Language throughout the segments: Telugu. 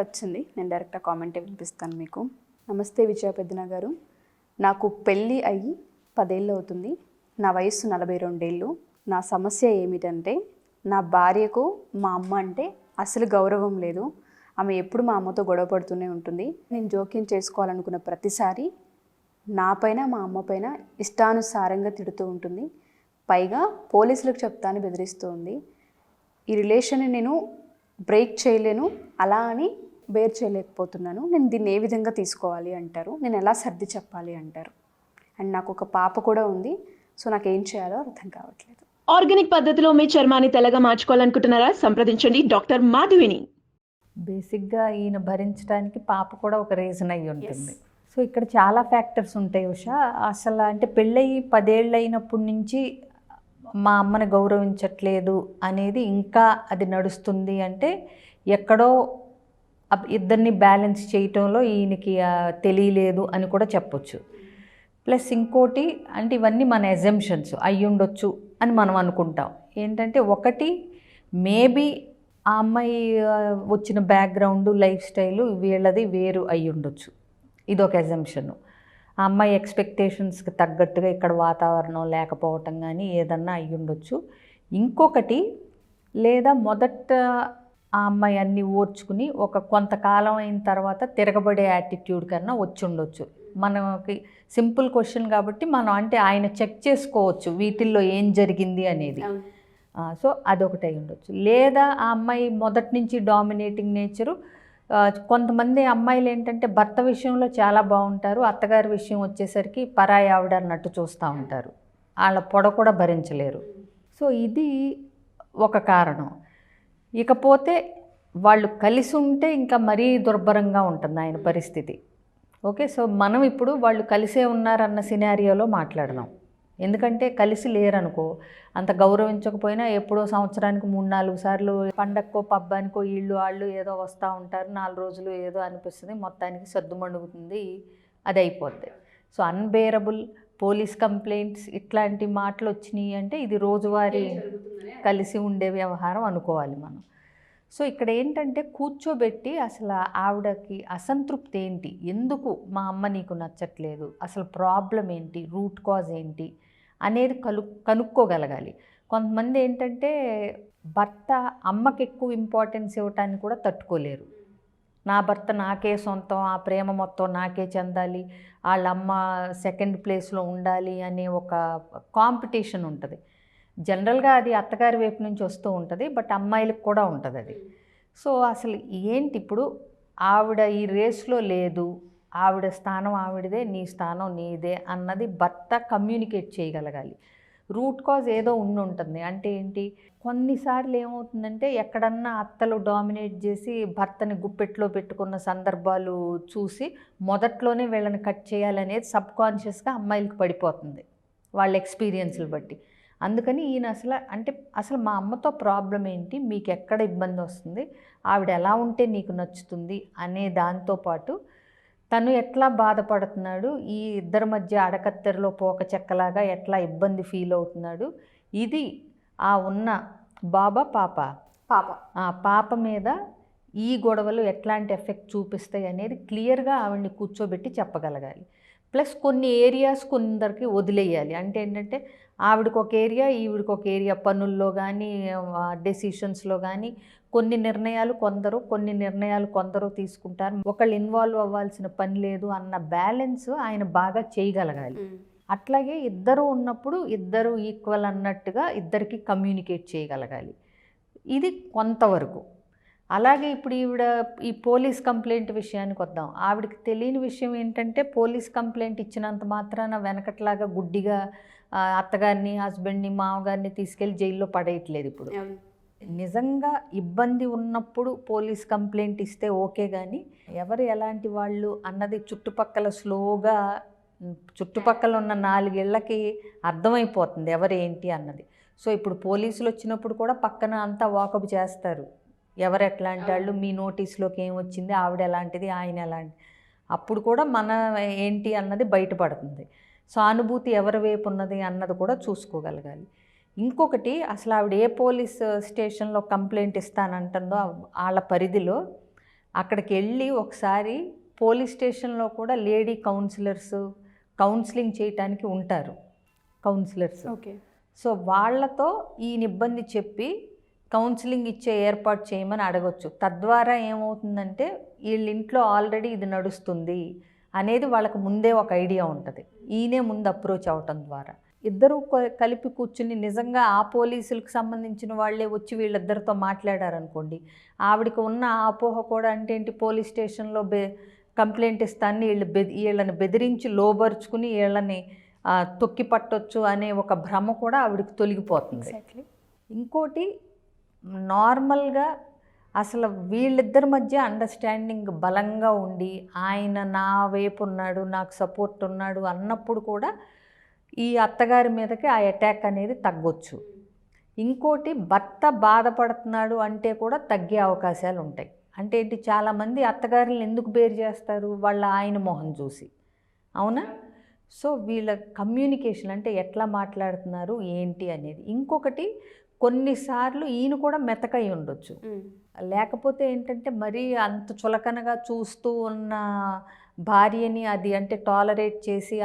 వచ్చింది. నేను డైరెక్ట్గా కామెంటే వినిపిస్తాను మీకు. నమస్తే విజయ పెద్దన గారు. నాకు పెళ్ళి అయ్యి 10 ఏళ్ళు అవుతుంది. నా వయస్సు 42 ఏళ్ళు. నా సమస్య ఏమిటంటే నా భార్యకు మా అమ్మ అంటే అసలు గౌరవం లేదు. ఆమె ఎప్పుడు మా అమ్మతో గొడవ పడుతూనే ఉంటుంది. నేను జోక్యం చేసుకోవాలనుకున్న ప్రతిసారి నా పైన మా అమ్మ పైన ఇష్టానుసారంగా తిడుతూ ఉంటుంది. పైగా పోలీసులకు చెప్తాను బెదిరిస్తూ ఉంది. ఈ రిలేషన్ని నేను బ్రేక్ చేయలేను, అలా అని బేర్ చేయలేకపోతున్నాను. నేను దీన్ని ఏ విధంగా తీసుకోవాలి అంటారు, నేను ఎలా సర్ది చెప్పాలి అంటారు. అండ్ నాకు ఒక పాప కూడా ఉంది. సో నాకు ఏం చేయాలో అర్థం కావట్లేదు. ఆర్గానిక్ పద్ధతిలో మీ చర్మాన్ని తెల్లగా మార్చుకోవాలనుకుంటున్నారా? సంప్రదించండి డాక్టర్ మాధవిని. బేసిక్గా ఈయన భరించడానికి పాప కూడా ఒక రీజన్ అయ్యి ఉంటుంది. సో ఇక్కడ చాలా ఫ్యాక్టర్స్ ఉంటాయి ఉషా. అసలు అంటే పెళ్ళయి 10 ఏళ్ళు అయినప్పటి నుంచి మా అమ్మని గౌరవించట్లేదు అనేది ఇంకా అది నడుస్తుంది అంటే ఎక్కడో ఇద్దరిని బ్యాలెన్స్ చేయటంలో ఈయనకి తెలియలేదు అని కూడా చెప్పొచ్చు. ప్లస్ ఇంకోటి అంటే ఇవన్నీ మన ఎజంప్షన్స్ అయ్యి ఉండొచ్చు అని మనం అనుకుంటాం. ఏంటంటే ఒకటి మేబీ ఆ అమ్మాయి వచ్చిన బ్యాక్గ్రౌండ్ లైఫ్ స్టైలు వీళ్ళది వేరు అయ్యి ఉండొచ్చు, ఇదొక ఎజంప్షన్. ఆ అమ్మాయి ఎక్స్పెక్టేషన్స్కి తగ్గట్టుగా ఇక్కడ వాతావరణం లేకపోవటం కానీ ఏదన్నా అయ్యి ఉండొచ్చు. ఇంకొకటి లేదా మొదట ఆ అమ్మాయి అన్నీ ఓర్చుకుని ఒక కొంతకాలం అయిన తర్వాత తిరగబడే యాటిట్యూడ్ కన్నా వచ్చి ఉండొచ్చు. మనకి సింపుల్ క్వశ్చన్ కాబట్టి మనం అంటే ఆయన చెక్ చేసుకోవచ్చు వీటిల్లో ఏం జరిగింది అనేది. సో అదొకటి అయి ఉండొచ్చు. లేదా ఆ అమ్మాయి మొదటి నుంచి డామినేటింగ్ నేచరు. కొంతమంది అమ్మాయిలు ఏంటంటే భర్త విషయంలో చాలా బాగుంటారు, అత్తగారి విషయం వచ్చేసరికి పరాయి ఆవిడ అన్నట్టు చూస్తూ ఉంటారు, వాళ్ళ పొడ కూడా భరించలేరు. సో ఇది ఒక కారణం. ఇకపోతే వాళ్ళు కలిసి ఉంటే ఇంకా మరీ దుర్భరంగా ఉంటుంది ఆయన పరిస్థితి. ఓకే, సో మనం ఇప్పుడు వాళ్ళు కలిసే ఉన్నారన్న సినారియోలో మాట్లాడదాం. ఎందుకంటే కలిసి లేరనుకో, అంత గౌరవించకపోయినా ఎప్పుడో సంవత్సరానికి 3-4 సార్లు పండక్కో పబ్బానికో వీళ్ళు వాళ్ళు ఏదో వస్తూ ఉంటారు, 4 రోజులు ఏదో అనిపిస్తుంది, మొత్తానికి సద్దుమణుగుతుంది, అది అయిపోద్ది. సో అన్బేరబుల్ పోలీస్ కంప్లైంట్స్ ఇట్లాంటి మాటలు వచ్చినాయి అంటే ఇది రోజువారీ కలిసి ఉండే వ్యవహారం అనుకోవాలి మనం. సో ఇక్కడ ఏంటంటే కూర్చోబెట్టి అసలు ఆవిడకి అసంతృప్తి ఏంటి, ఎందుకు మా అమ్మ నీకు నచ్చట్లేదు, అసలు ప్రాబ్లం ఏంటి, రూట్ కాజ్ ఏంటి అనేది కనుక్కోగలగాలి. కొంతమంది ఏంటంటే భర్త అమ్మకి ఎక్కువ ఇంపార్టెన్స్ ఇవ్వటానికి కూడా తట్టుకోలేరు. నా భర్త నాకే సొంతం, ఆ ప్రేమ మొత్తం నాకే చెందాలి, వాళ్ళ అమ్మ సెకండ్ ప్లేస్లో ఉండాలి అనే ఒక కాంపిటీషన్ ఉంటుంది. జనరల్గా అది అత్తగారి వైపు నుంచి వస్తూ ఉంటుంది, బట్ అమ్మాయిలకు కూడా ఉంటుంది అది. సో అసలు ఏంటి ఇప్పుడు ఆవిడ ఈ రేస్లో లేదు, ఆవిడ స్థానం ఆవిడదే, నీ స్థానం నీదే అన్నది భర్త కమ్యూనికేట్ చేయగలగాలి. రూట్ కాజ్ ఏదో ఉంటుంది. అంటే ఏంటి, కొన్నిసార్లు ఏమవుతుందంటే ఎక్కడన్నా అత్తలు డామినేట్ చేసి భర్తని గుప్పెట్లో పెట్టుకున్న సందర్భాలు చూసి మొదట్లోనే వీళ్ళని కట్ చేయాలనేది సబ్కాన్షియస్గా అమ్మాయిలకు పడిపోతుంది వాళ్ళ ఎక్స్పీరియన్స్లు బట్టి. అందుకని ఈయన అసలు మా అమ్మతో ప్రాబ్లం ఏంటి, మీకు ఎక్కడ ఇబ్బంది వస్తుంది, ఆవిడ ఎలా ఉంటే నీకు నచ్చుతుంది అనే దాంతోపాటు తను ఎట్లా బాధపడుతున్నాడు, ఈ ఇద్దరి మధ్య అడకత్తెరలో పోక చెక్కలాగా ఎట్లా ఇబ్బంది ఫీల్ అవుతున్నాడు, ఇది ఆ ఉన్న పాప మీద ఈ గొడవలు ఎట్లాంటి ఎఫెక్ట్ చూపిస్తాయి అనేది క్లియర్గా ఆవిడ్ని కూర్చోబెట్టి చెప్పగలగాలి. ప్లస్ కొన్ని ఏరియాస్ కొందరికి వదిలేయాలి. అంటే ఏంటంటే ఆవిడకి ఒక ఏరియా, ఈవిడికి ఒక ఏరియా, పనుల్లో కానీ డెసిషన్స్లో కానీ కొన్ని నిర్ణయాలు కొందరు తీసుకుంటారు, ఒకళ్ళు ఇన్వాల్వ్ అవ్వాల్సిన పని లేదు అన్న బ్యాలెన్స్ ఆయన బాగా చేయగలగాలి. అట్లాగే ఇద్దరు ఉన్నప్పుడు ఇద్దరు ఈక్వల్ అన్నట్టుగా ఇద్దరికి కమ్యూనికేట్ చేయగలగాలి. ఇది కొంతవరకు. అలాగే ఇప్పుడు ఈ పోలీస్ కంప్లైంట్ విషయానికి వద్దాం. ఆవిడకి తెలియని విషయం ఏంటంటే పోలీస్ కంప్లైంట్ ఇచ్చినంత మాత్రాన వెనకట్లాగా గుడ్డిగా అత్తగారిని, హస్బెండ్ని, మామగారిని తీసుకెళ్ళి జైల్లో పడేయట్లేదు. ఇప్పుడు నిజంగా ఇబ్బంది ఉన్నప్పుడు పోలీస్ కంప్లైంట్ ఇస్తే ఓకే, కానీ ఎవరు ఎలాంటి వాళ్ళు అన్నది చుట్టుపక్కల ఉన్న 4 ఇళ్ళకి అర్థమైపోతుంది ఎవరు ఏంటి అన్నది. సో ఇప్పుడు పోలీసులు వచ్చినప్పుడు కూడా పక్కన అంతా వాకప్ చేస్తారు, ఎవరు ఎట్లాంటి వాళ్ళు, మీ నోటీస్లోకి ఏం వచ్చింది, ఆవిడ ఎలాంటిది, ఆయన ఎలాంటి, అప్పుడు కూడా మన ఏంటి అన్నది బయటపడుతుంది. సానుభూతి ఎవరి వైపు ఉన్నది అన్నది కూడా చూసుకోగలగాలి. ఇంకొకటి, అసలు ఆవిడ ఏ పోలీస్ స్టేషన్లో కంప్లైంట్ ఇస్తానంటుందో వాళ్ళ పరిధిలో అక్కడికి వెళ్ళి ఒకసారి పోలీస్ స్టేషన్లో కూడా లేడీ కౌన్సిలింగ్ చేయటానికి ఉంటారు కౌన్సిలర్స్. ఓకే. సో వాళ్ళతో ఈయన ఇబ్బంది చెప్పి కౌన్సిలింగ్ ఇచ్చే ఏర్పాటు చేయమని అడగొచ్చు. తద్వారా ఏమవుతుందంటే వీళ్ళ ఇంట్లో ఆల్రెడీ ఇది నడుస్తుంది అనేది వాళ్ళకి ముందే ఒక ఐడియా ఉంటుంది. ఈయనే ముందు అప్రోచ్ అవటం ద్వారా ఇద్దరూ కలిపి కూర్చుని నిజంగా ఆ పోలీసులకు సంబంధించిన వాళ్ళే వచ్చి వీళ్ళిద్దరితో మాట్లాడారనుకోండి, ఆవిడకి ఉన్న అపోహ కూడా అంటే ఏంటి, పోలీస్ స్టేషన్లో కంప్లైంట్ ఇస్తాన్ని వీళ్ళని బెదిరించి లోబరుచుకుని వీళ్ళని తొక్కి పట్టొచ్చు అనే ఒక భ్రమ కూడా ఆవిడకి తొలగిపోతుంది. ఇంకోటి నార్మల్గా అసలు వీళ్ళిద్దరి మధ్య అండర్స్టాండింగ్ బలంగా ఉండి ఆయన నా వైపు ఉన్నాడు, నాకు సపోర్ట్ ఉన్నాడు అన్నప్పుడు కూడా ఈ అత్తగారి మీదకి ఆ అటాక్ అనేది తగ్గొచ్చు. ఇంకోటి భర్త బాధపడుతున్నాడు అంటే కూడా తగ్గే అవకాశాలు ఉంటాయి. అంటే ఏంటి, చాలామంది అత్తగారులను ఎందుకు బేర్ చేస్తారు, వాళ్ళ ఆయన మొహం చూసి, అవునా? సో వీళ్ళ కమ్యూనికేషన్ అంటే ఎట్లా మాట్లాడుతున్నారు ఏంటి అనేది. ఇంకొకటి కొన్నిసార్లు ఈయన కూడా మెతకై ఉండొచ్చు, లేకపోతే ఏంటంటే మరీ అంత చులకనగా చూస్తూ ఉన్న భార్యని అది అంటే టాలరేట్ చేసి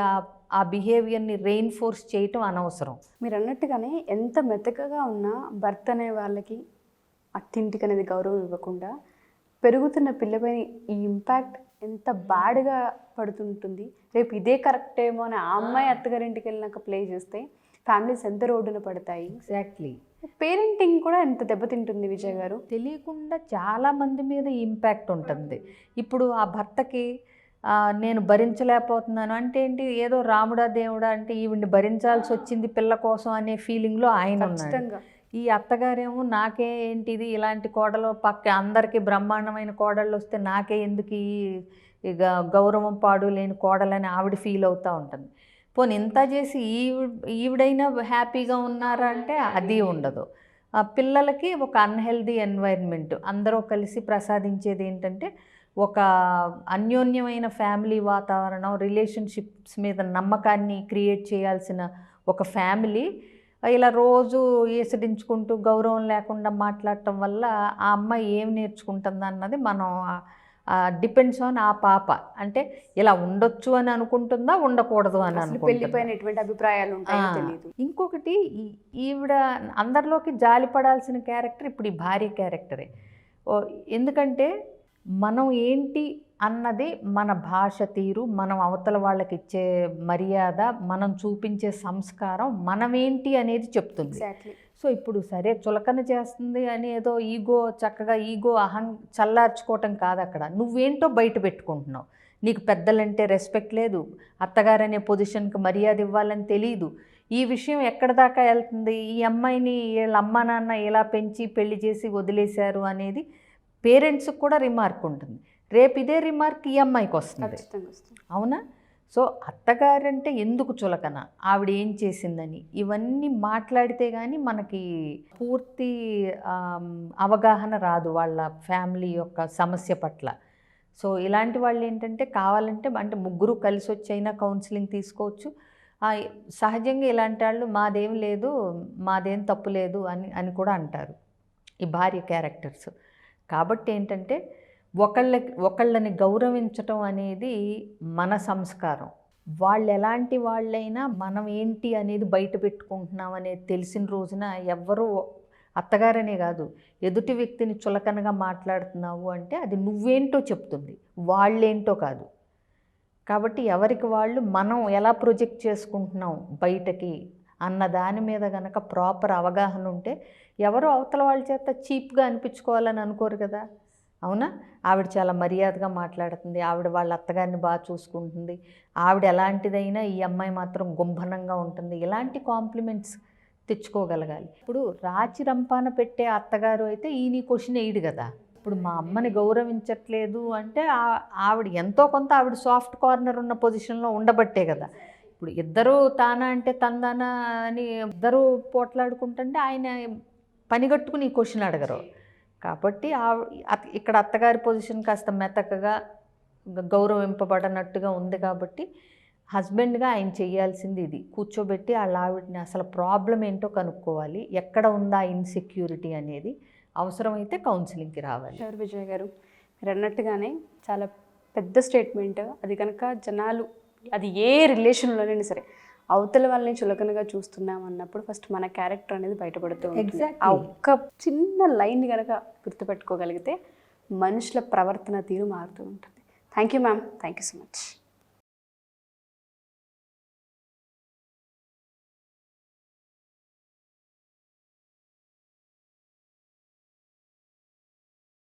ఆ బిహేవియర్ని రెయిన్ఫోర్స్ చేయటం అనవసరం. మీరు అన్నట్టుగానే ఎంత మెతకగా ఉన్నా భర్త అనే వాళ్ళకి అత్తింటికి అనేది గౌరవం ఇవ్వకుండా పెరుగుతున్న పిల్లపైన ఈ ఇంపాక్ట్ ఎంత బ్యాడ్గా పడుతుంటుంది. రేపు ఇదే కరెక్ట్ ఏమో అని ఆ అమ్మాయి అత్తగారింటికి వెళ్ళినాక ప్లే చేస్తే ఫ్యామిలీస్ ఎంత రోడ్డున పడతాయి. ఎగ్జాక్ట్లీ. పేరెంటింగ్ కూడా ఎంత దెబ్బతింటుంది విజయ్ గారు. తెలియకుండా చాలామంది మీద ఇంపాక్ట్ ఉంటుంది. ఇప్పుడు ఆ భర్తకి నేను భరించలేకపోతున్నాను అంటే ఏంటి, ఏదో రాముడా దేవుడా అంటే ఈవిడ్ని భరించాల్సి వచ్చింది పిల్ల కోసం అనే ఫీలింగ్లో ఆయన ఉన్నాడు. ఈ అత్తగారేమో నాకే ఏంటిది ఇలాంటి కోడలు, పక్క అందరికీ బ్రహ్మాండమైన కోడళ్ళు వస్తే నాకే ఎందుకు ఇక గౌరవం పాడు లేని కోడలని ఆవిడ ఫీల్ అవుతూ ఉంటుంది. పోనీ ఇంత చేసి ఈవిడైనా హ్యాపీగా ఉన్నారా అంటే అది ఉండదు. పిల్లలకి ఒక అన్హెల్దీ ఎన్వైర్న్మెంట్ అందరూ కలిసి ప్రసాదించేది ఏంటంటే ఒక అన్యోన్యమైన ఫ్యామిలీ వాతావరణం, రిలేషన్షిప్స్ మీద నమ్మకాన్ని క్రియేట్ చేయాల్సిన ఒక ఫ్యామిలీ ఇలా రోజు ఈసడించుకుంటూ గౌరవం లేకుండా మాట్లాడటం వల్ల ఆ అమ్మాయి ఏం నేర్చుకుంటుంది అన్నది మనం డిపెండ్స్ ఆన్ ఆ పాప. అంటే ఇలా ఉండొచ్చు అని అనుకుంటుందా, ఉండకూడదు అని అనుకుంటుందా, ఎటువంటి అభిప్రాయాలు ఉంటాయో తెలియదు. ఇంకొకటి ఈవిడ అందరిలోకి జాలిపడాల్సిన క్యారెక్టర్ ఇప్పుడు ఈ భార్య క్యారెక్టరే. ఎందుకంటే మనం ఏంటి అన్నది మన భాష తీరు, మనం అవతల వాళ్ళకి ఇచ్చే మర్యాద, మనం చూపించే సంస్కారం మనమేంటి అనేది చెప్తుంది. సో ఇప్పుడు సరే చులకన చేస్తుంది అని ఏదో చక్కగా చల్లార్చుకోవటం కాదు. అక్కడ నువ్వేంటో బయట పెట్టుకుంటున్నావు. నీకు పెద్దలంటే రెస్పెక్ట్ లేదు, అత్తగారనే పొజిషన్కి మర్యాద ఇవ్వాలని తెలియదు. ఈ విషయం ఎక్కడి దాకా వెళ్తుంది, ఈ అమ్మాయిని వీళ్ళ అమ్మా నాన్న ఇలా పెంచి పెళ్లి చేసి వదిలేశారు అనేది పేరెంట్స్కి కూడా రిమార్క్ ఉంటుంది. రేపు ఇదే రిమార్క్ ఈ అమ్మాయికి వస్తుంది, అవునా? సో అత్తగారంటే ఎందుకు చులకన, ఆవిడ ఏం చేసిందని ఇవన్నీ మాట్లాడితే కానీ మనకి పూర్తి అవగాహన రాదు వాళ్ళ ఫ్యామిలీ యొక్క సమస్య పట్ల. సో ఇలాంటి వాళ్ళు ఏంటంటే కావాలంటే అంటే ముగ్గురు కలిసి వచ్చైనా కౌన్సిలింగ్ తీసుకోవచ్చు. సహజంగా ఇలాంటి వాళ్ళు మాదేం లేదు, మాదేం తప్పు లేదు అని కూడా అంటారు ఈ భార్య క్యారెక్టర్స్. కాబట్టి ఏంటంటే ఒకళ్ళని గౌరవించటం అనేది మన సంస్కారం. వాళ్ళు ఎలాంటి వాళ్ళైనా మనం ఏంటి అనేది బయట పెట్టుకుంటున్నాం అనేది తెలిసిన రోజున ఎవ్వరూ, అత్తగారనే కాదు ఎదుటి వ్యక్తిని చులకనగా మాట్లాడుతున్నావు అంటే అది నువ్వేంటో చెప్తుంది, వాళ్ళేంటో కాదు. కాబట్టి ఎవరికి వాళ్ళు మనం ఎలా ప్రొజెక్ట్ చేసుకుంటున్నాం బయటకి అన్న దాని మీద కనుక ప్రాపర్ అవగాహన ఉంటే ఎవరో అవతల వాళ్ళ చేత చీప్గా అనిపించుకోవాలని అనుకోరు కదా, అవునా? ఆవిడ చాలా మర్యాదగా మాట్లాడుతుంది, ఆవిడ వాళ్ళ అత్తగారిని బాగా చూసుకుంటుంది, ఆవిడ ఎలాంటిదైనా ఈ అమ్మాయి మాత్రం గుంభనంగా ఉంటుంది, ఇలాంటి కాంప్లిమెంట్స్ తెచ్చుకోగలగాలి. ఇప్పుడు రాచి రంపాన పెట్టే అత్తగారు అయితే ఈయన క్వశ్చన్ వేయడు కదా. ఇప్పుడు మా అమ్మని గౌరవించట్లేదు అంటే ఆవిడ ఎంతో కొంత ఆవిడ సాఫ్ట్ కార్నర్ ఉన్న పొజిషన్లో ఉండబట్టే కదా. ఇప్పుడు ఇద్దరు తానా అంటే తందానా అని ఇద్దరు పోట్లాడుకుంటుంటే ఆయన పనిగట్టుకుని ఈ క్వశ్చన్ అడగరు. కాబట్టి ఇక్కడ అత్తగారి పొజిషన్ కాస్త మెతకగా గౌరవింపబడనట్టుగా ఉంది. కాబట్టి హస్బెండ్గా ఆయన చేయాల్సింది ఇది, కూర్చోబెట్టి వాళ్ళ ఆవిడని అసలు ప్రాబ్లం ఏంటో కనుక్కోవాలి, ఎక్కడ ఉందా ఇన్సెక్యూరిటీ అనేది, అవసరమైతే కౌన్సిలింగ్కి రావాలి. విజయ్ గారు, మీరు అన్నట్టుగానే చాలా పెద్ద స్టేట్మెంట్. అది కనుక జనాలు, అది ఏ రిలేషన్లోనైనా సరే, అవతల వాళ్ళని చులకనగా చూస్తున్నాం అన్నప్పుడు ఫస్ట్ మన క్యారెక్టర్ అనేది బయటపడుతూ ఉంటుంది. ఆ ఒక్క చిన్న లైన్ కనుక గుర్తుపెట్టుకోగలిగితే మనుషుల ప్రవర్తన తీరు మారుతూ ఉంటుంది. Thank you ma'am, thank you so much.